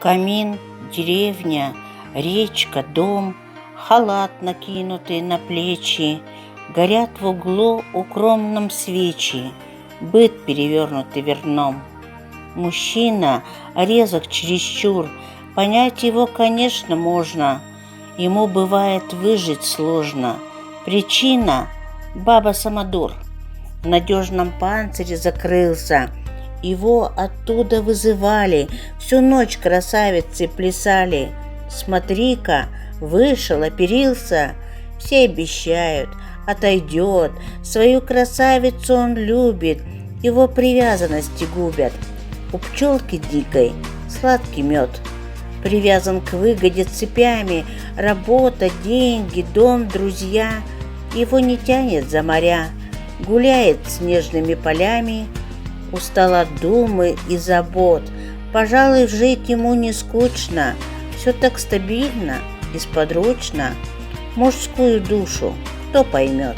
Камин, деревня, речка, дом, халат, накинутый на плечи, горят в углу укромном свечи, быт перевернутый верном. Мужчина резок чересчур, понять его, конечно, можно, ему бывает выжить сложно. Причина — баба-самодур. В надежном панцире закрылся, его оттуда вызывали, всю ночь красавицы плясали. Смотри-ка, вышел, оперился, все обещают, отойдет, свою красавицу он любит, его привязанности губят. У пчелки дикой сладкий мед, привязан к выгоде цепями, работа, деньги, дом, друзья. Его не тянет за моря, гуляет снежными полями, устал от думы и забот. Пожалуй, жить ему не скучно, все так стабильно и сподручно. Мужскую душу кто поймет?